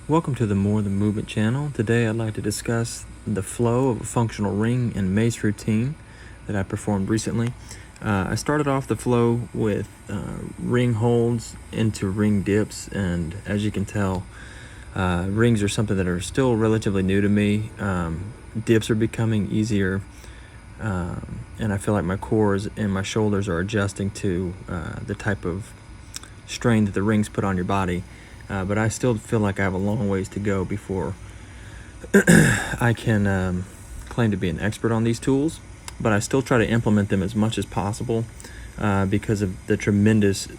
Welcome to the More Than Movement channel. Today I'd like to discuss the flow of a functional ring and mace routine that I performed recently. I started off the flow with ring holds into ring dips, and as you can tell, rings are something that are still relatively new to me. Dips are becoming easier, and I feel like my cores and my shoulders are adjusting to the type of strain that the rings put on your body. But I still feel like I have a long ways to go before I can claim to be an expert on these tools. But I still try to implement them as much as possible because of the tremendous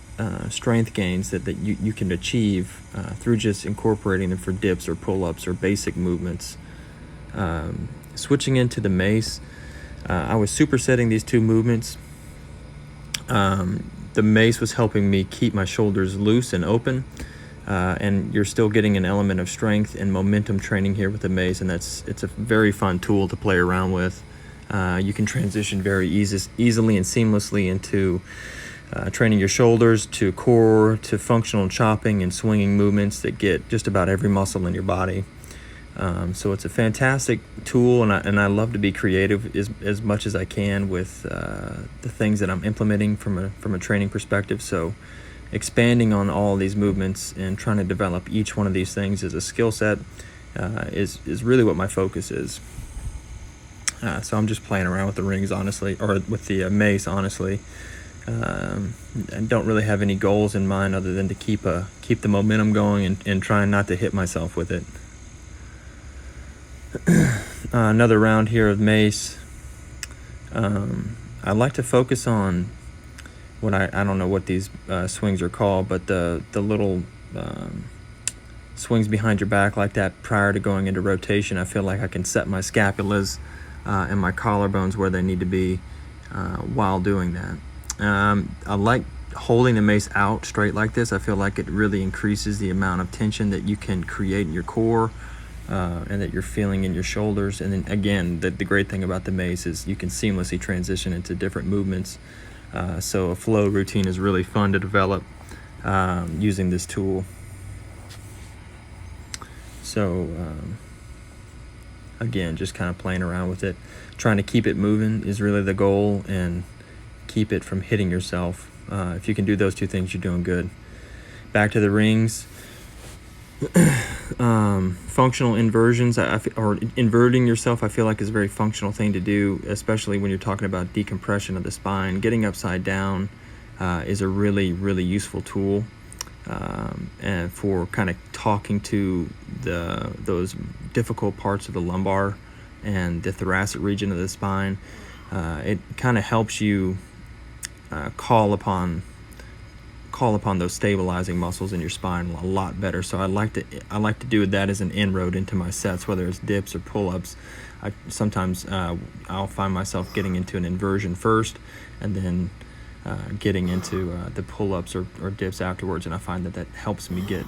strength gains that you can achieve through just incorporating them for dips or pull-ups or basic movements. Switching into the mace, I was supersetting these two movements. The mace was helping me keep my shoulders loose and open. And you're still getting an element of strength and momentum training here with the mace, and it's a very fun tool to play around with. You can transition very easily and seamlessly into training your shoulders, to core, to functional chopping and swinging movements that get just about every muscle in your body. So it's a fantastic tool, and I love to be creative as much as I can with the things that I'm implementing from a training perspective. So expanding on all these movements and trying to develop each one of these things as a skill set is really what my focus is. So I'm just playing around with the rings, honestly, or with the mace, honestly. I don't really have any goals in mind other than to keep the momentum going and trying not to hit myself with it. Another round here of mace. I like to focus on what I don't know what these swings are called, but the little swings behind your back like that prior to going into rotation. I feel like I can set my scapulas and my collarbones where they need to be while doing that. I like holding the mace out straight like this. I feel like it really increases the amount of tension that you can create in your core and that you're feeling in your shoulders. And then again, the great thing about the mace is you can seamlessly transition into different movements. So a flow routine is really fun to develop using this tool. So again, just kind of playing around with it. Trying to keep it moving is really the goal, and keep it from hitting yourself. If you can do those two things, you're doing good. Back to the rings. Functional inversions, or inverting yourself, I feel like is a very functional thing to do, especially when you're talking about decompression of the spine. Getting upside down is a really, really useful tool, and for kind of talking to those difficult parts of the lumbar and the thoracic region of the spine. It kind of helps you call upon those stabilizing muscles in your spine a lot better. So I like to do that as an inroad into my sets, whether it's dips or pull-ups. Sometimes I'll find myself getting into an inversion first, and then getting into the pull-ups or dips afterwards, and I find that helps me get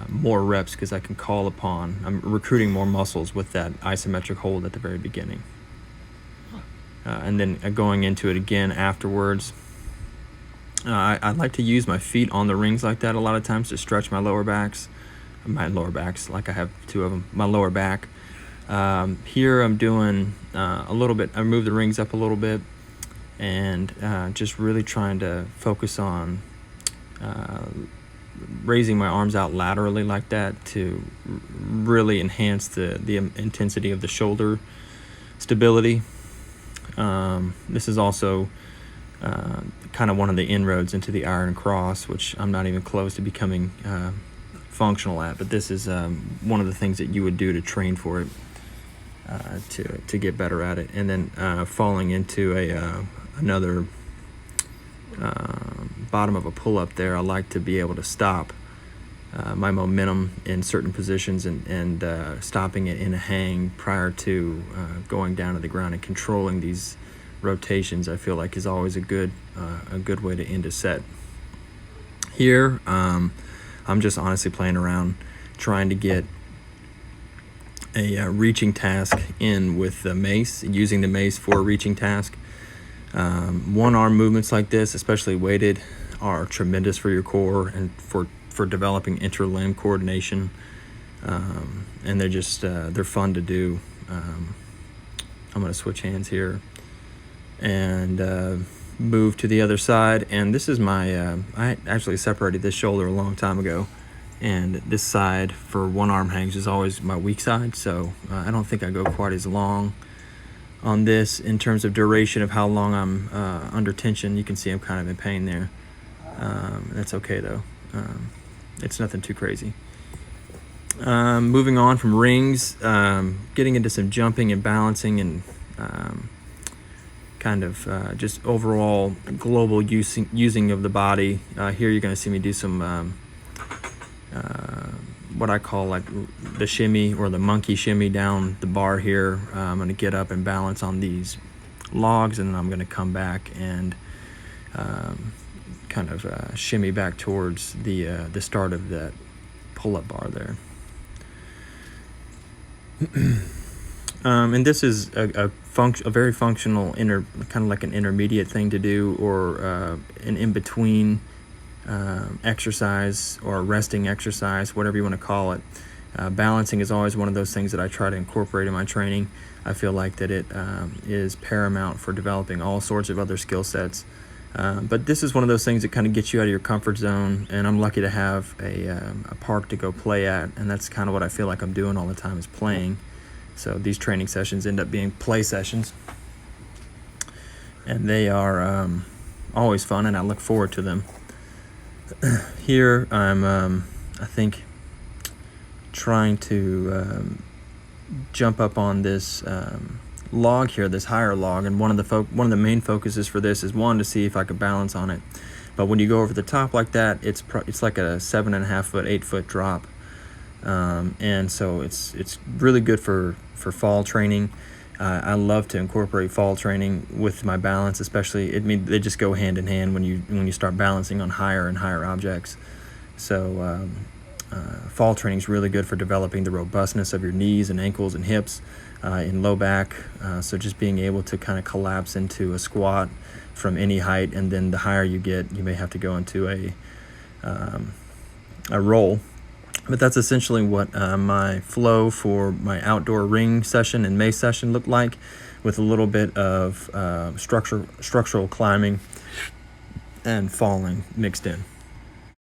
more reps because I can I'm recruiting more muscles with that isometric hold at the very beginning. And then going into it again afterwards. I like to use my feet on the rings like that a lot of times to stretch my lower backs, like I have two of them, my lower back. Here I'm doing a little bit, I move the rings up a little bit, and just really trying to focus on raising my arms out laterally like that to really enhance the intensity of the shoulder stability. This is also kind of one of the inroads into the iron cross, which I'm not even close to becoming functional at, but this is one of the things that you would do to train for it, to get better at it. And then falling into another bottom of a pull-up there, I like to be able to stop my momentum in certain positions and stopping it in a hang prior to going down to the ground, and controlling these rotations. I feel like is always a good way to end a set. Here I'm just honestly playing around, trying to get a reaching task in with the mace, using the mace for a reaching task. One arm movements like this, especially weighted, are tremendous for your core and for developing interlimb coordination. and they're just they're fun to do. I'm going to switch hands here and move to the other side. And this is my I actually separated this shoulder a long time ago, and this side for one arm hangs is always my weak side, so I don't think I go quite as long on this in terms of duration of how long I'm under tension. You can see I'm kind of in pain there. That's okay though. It's nothing too crazy. Moving on from rings, getting into some jumping and balancing and kind of just overall global using of the body. Here you're going to see me do some what I call like the shimmy or the monkey shimmy down the bar here. I'm going to get up and balance on these logs, and then I'm going to come back and kind of shimmy back towards the start of that pull-up bar there. And this is a very functional kind of like an intermediate thing to do, or an in-between exercise or resting exercise, whatever you want to call it. Balancing is always one of those things that I try to incorporate in my training. I feel like that it is paramount for developing all sorts of other skill sets. But this is one of those things that kind of gets you out of your comfort zone, and I'm lucky to have a park to go play at, and that's kind of what I feel like I'm doing all the time, is playing. So these training sessions end up being play sessions, and they are always fun, and I look forward to them. Here I'm, I think, trying to jump up on this log here, this higher log, and one of the main focuses for this is, one, to see if I could balance on it. But when you go over the top like that, it's like a 7.5 foot, 8 foot drop, and so it's really good for fall training. I love to incorporate fall training with my balance, especially. They just go hand in hand when you start balancing on higher and higher objects. So fall training is really good for developing the robustness of your knees and ankles and hips, in low back. So just being able to kind of collapse into a squat from any height, and then the higher you get, you may have to go into a roll. But that's essentially what my flow for my outdoor ring session and mace session looked like, with a little bit of structural climbing and falling mixed in.